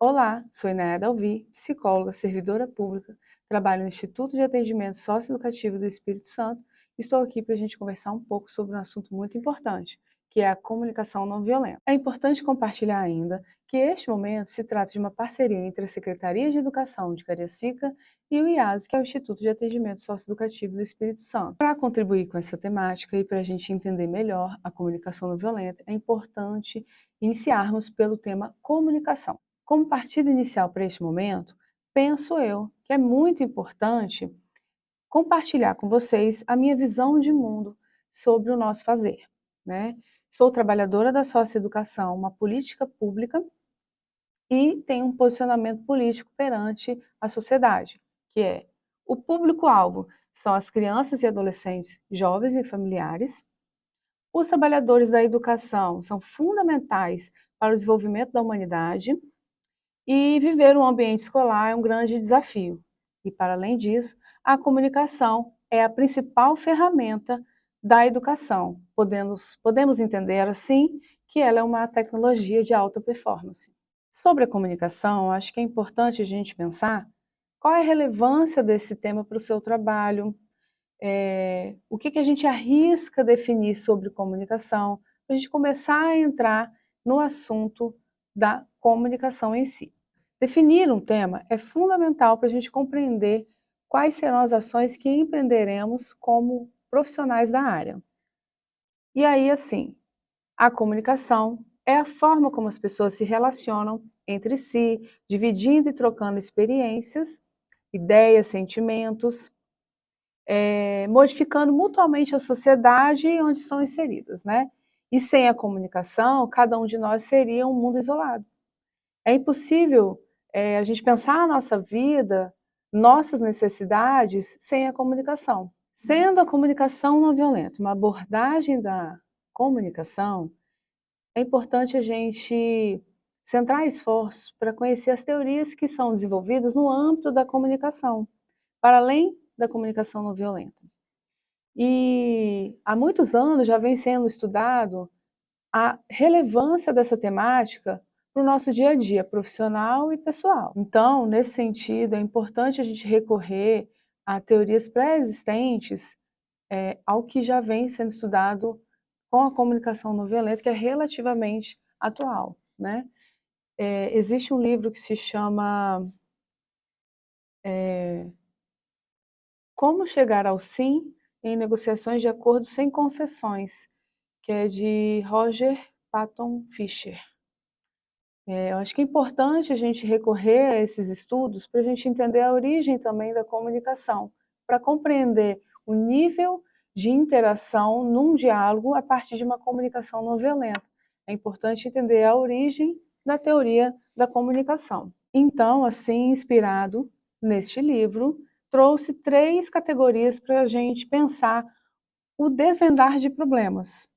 Olá, sou Inaeda Alvi, psicóloga, servidora pública, trabalho no Instituto de Atendimento Socioeducativo do Espírito Santo e estou aqui para a gente conversar um pouco sobre um assunto muito importante, que é a comunicação não violenta. É importante compartilhar ainda que este momento se trata de uma parceria entre a Secretaria de Educação de Cariacica e o IASE, que é o Instituto de Atendimento Socioeducativo do Espírito Santo. Para contribuir com essa temática e para a gente entender melhor a comunicação não violenta, é importante iniciarmos pelo tema comunicação. Como partido inicial para este momento, penso eu que é muito importante compartilhar com vocês a minha visão de mundo sobre o nosso fazer, né? Sou trabalhadora da socioeducação, uma política pública, e tenho um posicionamento político perante a sociedade, que é o público-alvo são as crianças e adolescentes, jovens e familiares. Os trabalhadores da educação são fundamentais para o desenvolvimento da humanidade. E viver um ambiente escolar é um grande desafio. E, para além disso, a comunicação é a principal ferramenta da educação. Podemos entender, assim, que ela é uma tecnologia de alta performance. Sobre a comunicação, acho que é importante a gente pensar qual é a relevância desse tema para o seu trabalho, o que a gente arrisca definir sobre comunicação, para a gente começar a entrar no assunto da comunicação em si. Definir um tema é fundamental para a gente compreender quais serão as ações que empreenderemos como profissionais da área. E aí, assim, a comunicação é a forma como as pessoas se relacionam entre si, dividindo e trocando experiências, ideias, sentimentos, modificando mutuamente a sociedade onde estão inseridas, né? E sem a comunicação, cada um de nós seria um mundo isolado. É impossível a gente pensar a nossa vida, nossas necessidades, sem a comunicação. Sendo a comunicação não violenta uma abordagem da comunicação, é importante a gente centrar esforços para conhecer as teorias que são desenvolvidas no âmbito da comunicação, para além da comunicação não violenta. E há muitos anos já vem sendo estudado a relevância dessa temática para o nosso dia a dia, profissional e pessoal. Então, nesse sentido, é importante a gente recorrer a teorias pré-existentes ao que já vem sendo estudado com a comunicação não violenta, que é relativamente atual, né? Existe um livro que se chama Como Chegar ao Sim em Negociações de Acordos Sem Concessões, que é de Roger Patton Fischer. Eu acho que é importante a gente recorrer a esses estudos para a gente entender a origem também da comunicação, para compreender o nível de interação num diálogo a partir de uma comunicação não violenta. É importante entender a origem da teoria da comunicação. Então, assim, inspirado neste livro, trouxe 3 categorias para a gente pensar o desvendar de problemas,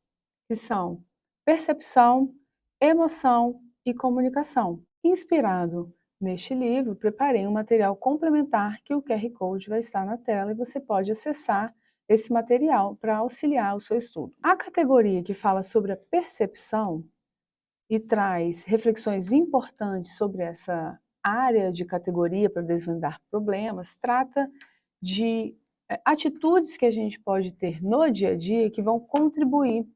que são percepção, emoção e comunicação. Inspirado neste livro, preparei um material complementar que o QR Code vai estar na tela e você pode acessar esse material para auxiliar o seu estudo. A categoria que fala sobre a percepção e traz reflexões importantes sobre essa área de categoria para desvendar problemas, trata de atitudes que a gente pode ter no dia a dia que vão contribuir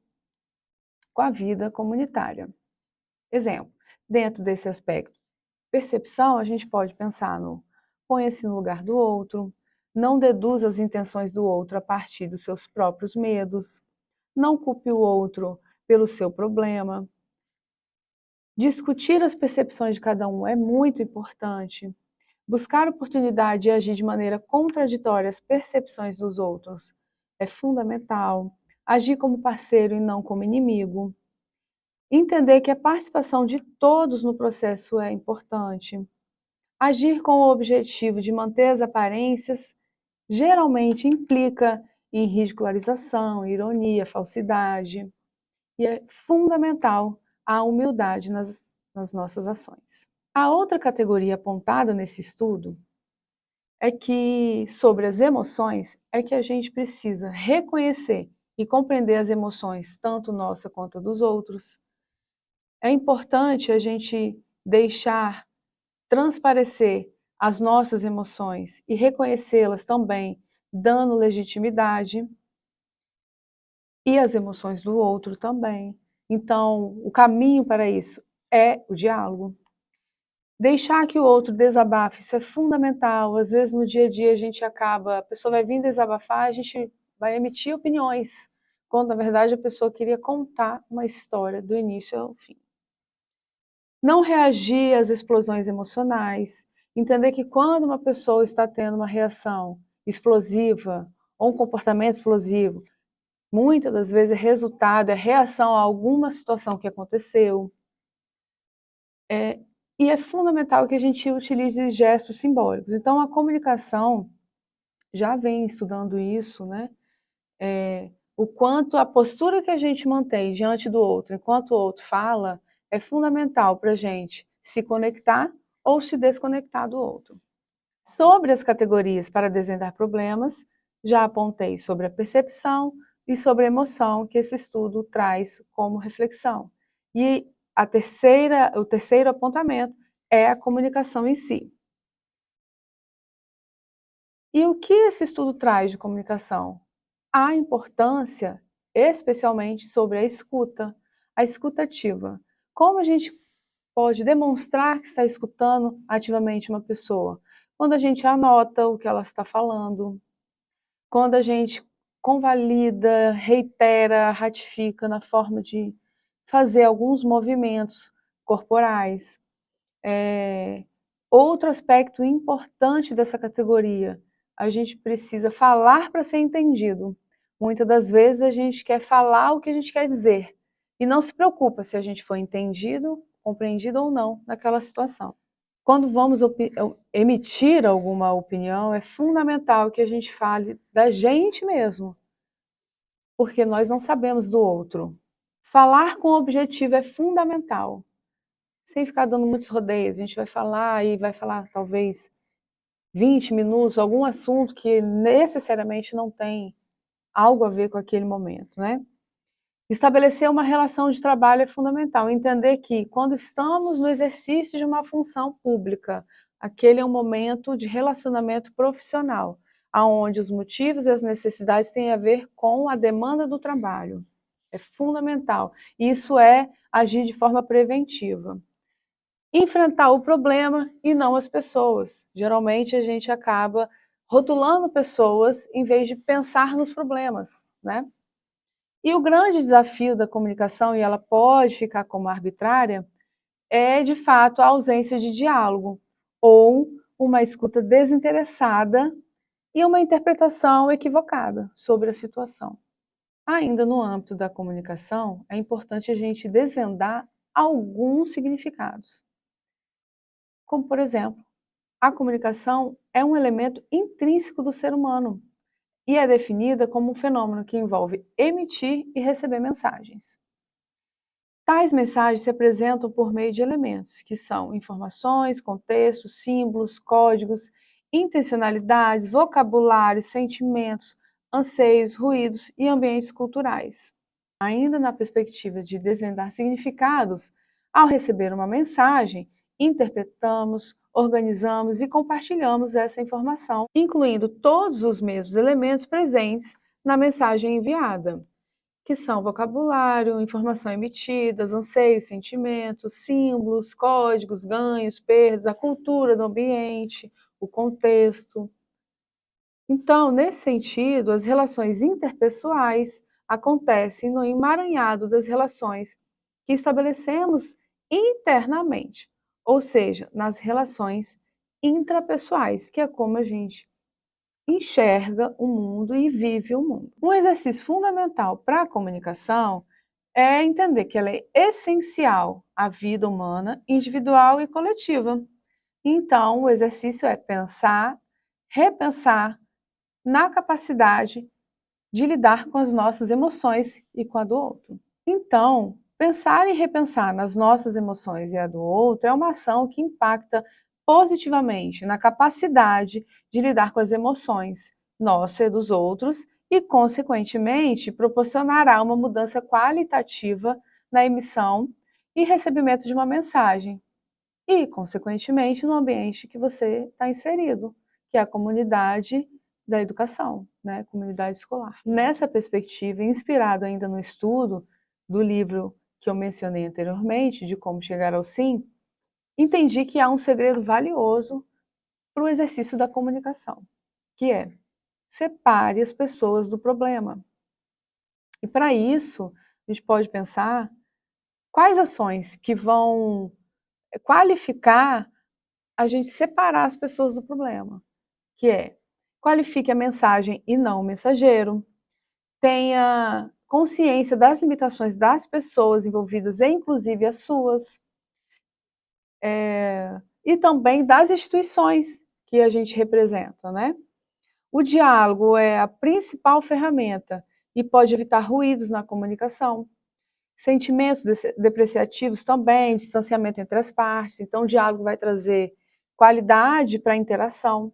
com a vida comunitária. Exemplo, dentro desse aspecto, percepção, a gente pode pensar no ponha-se no lugar do outro, não deduza as intenções do outro a partir dos seus próprios medos, não culpe o outro pelo seu problema. Discutir as percepções de cada um é muito importante. Buscar oportunidade de agir de maneira contraditória às percepções dos outros é fundamental. Agir como parceiro e não como inimigo. Entender que a participação de todos no processo é importante. Agir com o objetivo de manter as aparências geralmente implica em ridicularização, ironia, falsidade. E é fundamental a humildade nas nossas ações. A outra categoria apontada nesse estudo é que, sobre as emoções, é que a gente precisa reconhecer e compreender as emoções, tanto nossa quanto dos outros. É importante a gente deixar transparecer as nossas emoções e reconhecê-las também, dando legitimidade, e as emoções do outro também. Então, o caminho para isso é o diálogo. Deixar que o outro desabafe, isso é fundamental. Às vezes no dia a dia a gente acaba, a pessoa vai vir desabafar, a gente vai emitir opiniões, quando na verdade a pessoa queria contar uma história do início ao fim. Não reagir às explosões emocionais, entender que quando uma pessoa está tendo uma reação explosiva ou um comportamento explosivo, muitas das vezes é resultado, é reação a alguma situação que aconteceu. E é fundamental que a gente utilize gestos simbólicos. Então, a comunicação já vem estudando isso, né? O quanto a postura que a gente mantém diante do outro, enquanto o outro fala, é fundamental para a gente se conectar ou se desconectar do outro. Sobre as categorias para desvendar problemas, já apontei sobre a percepção e sobre a emoção que esse estudo traz como reflexão. E o terceiro apontamento é a comunicação em si. E o que esse estudo traz de comunicação? A importância, especialmente sobre a escuta ativa. Como a gente pode demonstrar que está escutando ativamente uma pessoa? Quando a gente anota o que ela está falando, quando a gente convalida, reitera, ratifica na forma de fazer alguns movimentos corporais. Outro aspecto importante dessa categoria, a gente precisa falar para ser entendido. Muitas das vezes a gente quer falar o que a gente quer dizer e não se preocupa se a gente foi entendido, compreendido ou não naquela situação. Quando vamos emitir alguma opinião, é fundamental que a gente fale da gente mesmo, porque nós não sabemos do outro. Falar com objetivo é fundamental, sem ficar dando muitos rodeios. A gente vai falar e vai falar talvez 20 minutos, algum assunto que necessariamente não tem algo a ver com aquele momento, né? Estabelecer uma relação de trabalho é fundamental, entender que quando estamos no exercício de uma função pública, aquele é um momento de relacionamento profissional, aonde os motivos e as necessidades têm a ver com a demanda do trabalho. É fundamental. Isso é agir de forma preventiva. Enfrentar o problema e não as pessoas. Geralmente a gente acaba rotulando pessoas em vez de pensar nos problemas, né? E o grande desafio da comunicação, e ela pode ficar como arbitrária, é de fato a ausência de diálogo, ou uma escuta desinteressada e uma interpretação equivocada sobre a situação. Ainda no âmbito da comunicação, é importante a gente desvendar alguns significados. Como, por exemplo, a comunicação é um elemento intrínseco do ser humano e é definida como um fenômeno que envolve emitir e receber mensagens. Tais mensagens se apresentam por meio de elementos, que são informações, contextos, símbolos, códigos, intencionalidades, vocabulários, sentimentos, anseios, ruídos e ambientes culturais. Ainda na perspectiva de desvendar significados, ao receber uma mensagem, interpretamos, organizamos e compartilhamos essa informação, incluindo todos os mesmos elementos presentes na mensagem enviada, que são vocabulário, informação emitida, anseios, sentimentos, símbolos, códigos, ganhos, perdas, a cultura do ambiente, o contexto. Então, nesse sentido, as relações interpessoais acontecem no emaranhado das relações que estabelecemos internamente, ou seja, nas relações intrapessoais, que é como a gente enxerga o mundo e vive o mundo. Um exercício fundamental para a comunicação é entender que ela é essencial à vida humana, individual e coletiva. Então, o exercício é pensar, repensar na capacidade de lidar com as nossas emoções e com a do outro. Então, pensar e repensar nas nossas emoções e a do outro é uma ação que impacta positivamente na capacidade de lidar com as emoções nossa e dos outros e, consequentemente, proporcionará uma mudança qualitativa na emissão e recebimento de uma mensagem. e, consequentemente, no ambiente que você está inserido, que é a comunidade da educação, né? Comunidade escolar. Nessa perspectiva, inspirado ainda no estudo do livro que eu mencionei anteriormente, de Como Chegar ao Sim, entendi que há um segredo valioso para o exercício da comunicação, que é: separe as pessoas do problema. E para isso, a gente pode pensar quais ações que vão qualificar a gente separar as pessoas do problema, que é: qualifique a mensagem e não o mensageiro, tenha consciência das limitações das pessoas envolvidas, inclusive as suas, e também das instituições que a gente representa, né? O diálogo é a principal ferramenta e pode evitar ruídos na comunicação. Sentimentos depreciativos também, distanciamento entre as partes. Então, o diálogo vai trazer qualidade para a interação.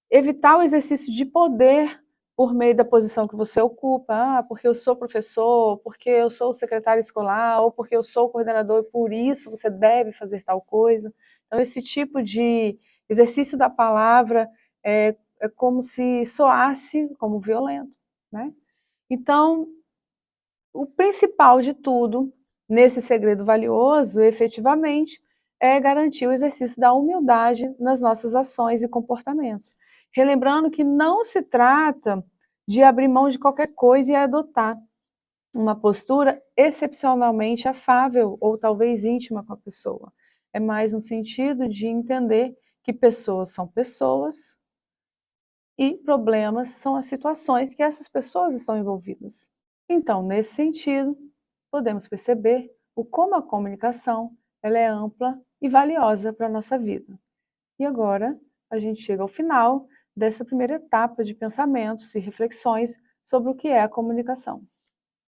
Evitar o exercício de poder por meio da posição que você ocupa. Ah, porque eu sou professor, porque eu sou o secretário escolar, ou porque eu sou o coordenador e por isso você deve fazer tal coisa. Então, esse tipo de exercício da palavra é como se soasse como violento, né? Então, o principal de tudo, nesse segredo valioso, efetivamente, é garantir o exercício da humildade nas nossas ações e comportamentos. Relembrando que não se trata de abrir mão de qualquer coisa e adotar uma postura excepcionalmente afável ou talvez íntima com a pessoa. É mais no sentido de entender que pessoas são pessoas e problemas são as situações que essas pessoas estão envolvidas. Então, nesse sentido, podemos perceber o como a comunicação ela é ampla e valiosa para a nossa vida. E agora a gente chega ao final dessa primeira etapa de pensamentos e reflexões sobre o que é a comunicação.